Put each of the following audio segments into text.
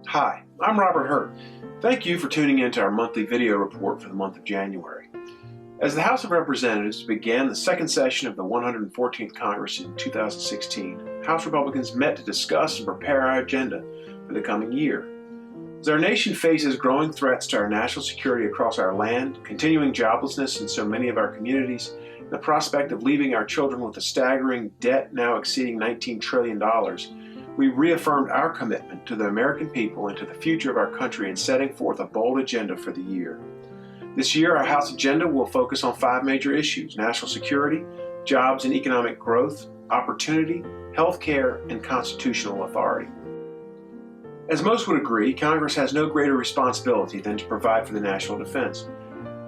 Hi, I'm Robert Hurt. Thank you for tuning in to our monthly video report for the month of January. As the House of Representatives began the second session of the 114th Congress in 2016, House Republicans met to discuss and prepare our agenda for the coming year. As our nation faces growing threats to our national security across our land, continuing joblessness in so many of our communities, and the prospect of leaving our children with a staggering debt now exceeding $19 trillion, we reaffirmed our commitment to the American people and to the future of our country in setting forth a bold agenda for the year. This year, our House agenda will focus on 5 major issues: national security, jobs and economic growth, opportunity, health care, and constitutional authority. As most would agree, Congress has no greater responsibility than to provide for the national defense.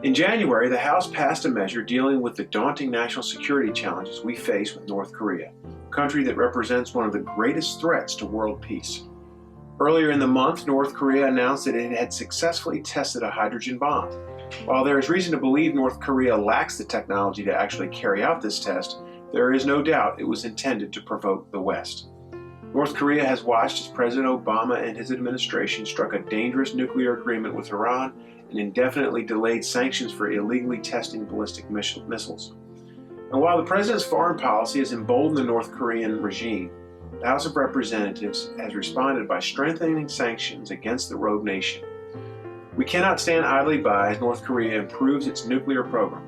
In January, the House passed a measure dealing with the daunting national security challenges we face with North Korea, a country that represents one of the greatest threats to world peace. Earlier in the month, North Korea announced that it had successfully tested a hydrogen bomb. While there is reason to believe North Korea lacks the technology to actually carry out this test, there is no doubt it was intended to provoke the West. North Korea has watched as President Obama and his administration struck a dangerous nuclear agreement with Iran and indefinitely delayed sanctions for illegally testing ballistic missiles. And while the president's foreign policy has emboldened the North Korean regime, the House of Representatives has responded by strengthening sanctions against the rogue nation. We cannot stand idly by as North Korea improves its nuclear program.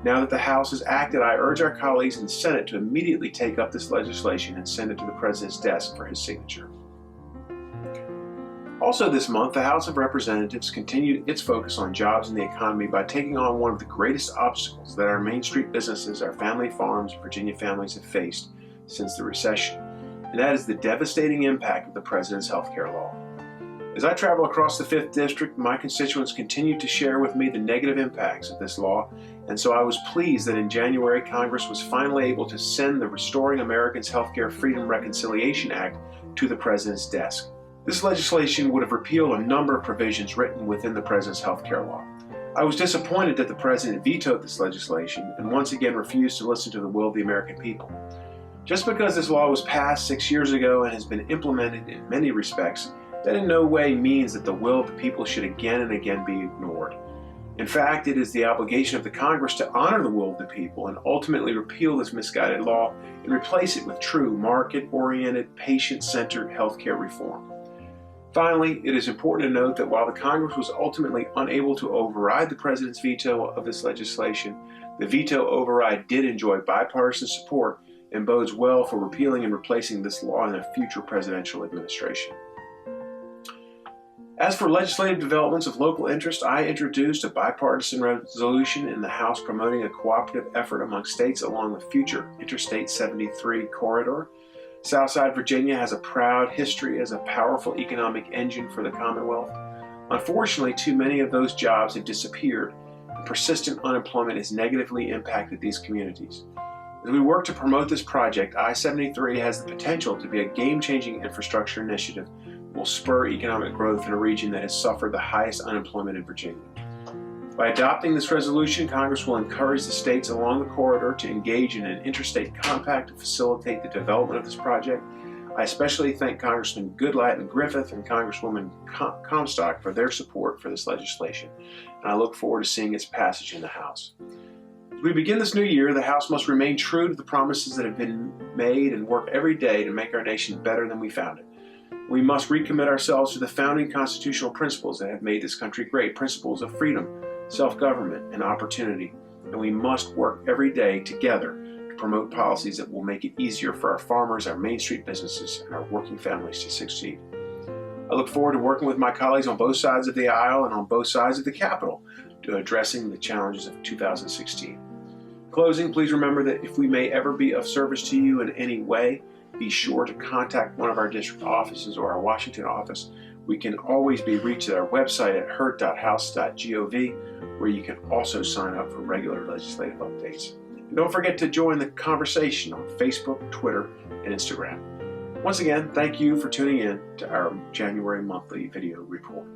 Now that the House has acted, I urge our colleagues in the Senate to immediately take up this legislation and send it to the President's desk for his signature. Also this month, the House of Representatives continued its focus on jobs and the economy by taking on one of the greatest obstacles that our Main Street businesses, our family farms, Virginia families have faced since the recession, and that is the devastating impact of the President's health care law. As I travel across the 5th District, my constituents continue to share with me the negative impacts of this law, and so I was pleased that in January, Congress was finally able to send the Restoring Americans Healthcare Freedom Reconciliation Act to the President's desk. This legislation would have repealed a number of provisions written within the President's health care law. I was disappointed that the President vetoed this legislation and once again refused to listen to the will of the American people. Just because this law was passed 6 years ago and has been implemented in many respects, that in no way means that the will of the people should again and again be ignored. In fact, it is the obligation of the Congress to honor the will of the people and ultimately repeal this misguided law and replace it with true market-oriented, patient-centered healthcare reform. Finally, it is important to note that while the Congress was ultimately unable to override the President's veto of this legislation, the veto override did enjoy bipartisan support and bodes well for repealing and replacing this law in a future presidential administration. As for legislative developments of local interest, I introduced a bipartisan resolution in the House promoting a cooperative effort among states along the future Interstate 73 corridor. Southside Virginia has a proud history as a powerful economic engine for the Commonwealth. Unfortunately, too many of those jobs have disappeared, and persistent unemployment has negatively impacted these communities. As we work to promote this project, I-73 has the potential to be a game-changing infrastructure initiative that will spur economic growth in a region that has suffered the highest unemployment in Virginia. By adopting this resolution, Congress will encourage the states along the corridor to engage in an interstate compact to facilitate the development of this project. I especially thank Congressman Goodlatte and Griffith and Congresswoman Comstock for their support for this legislation, and I look forward to seeing its passage in the House. As we begin this new year, the House must remain true to the promises that have been made and work every day to make our nation better than we found it. We must recommit ourselves to the founding constitutional principles that have made this country great, principles of freedom, self-government, and opportunity, and we must work every day together to promote policies that will make it easier for our farmers, our Main Street businesses, and our working families to succeed. I look forward to working with my colleagues on both sides of the aisle and on both sides of the Capitol to addressing the challenges of 2016. In closing, please remember that if we may ever be of service to you in any way, be sure to contact one of our district offices or our Washington office. We can always be reached at our website at hurt.house.gov, where you can also sign up for regular legislative updates. And don't forget to join the conversation on Facebook, Twitter, and Instagram. Once again, thank you for tuning in to our January monthly video report.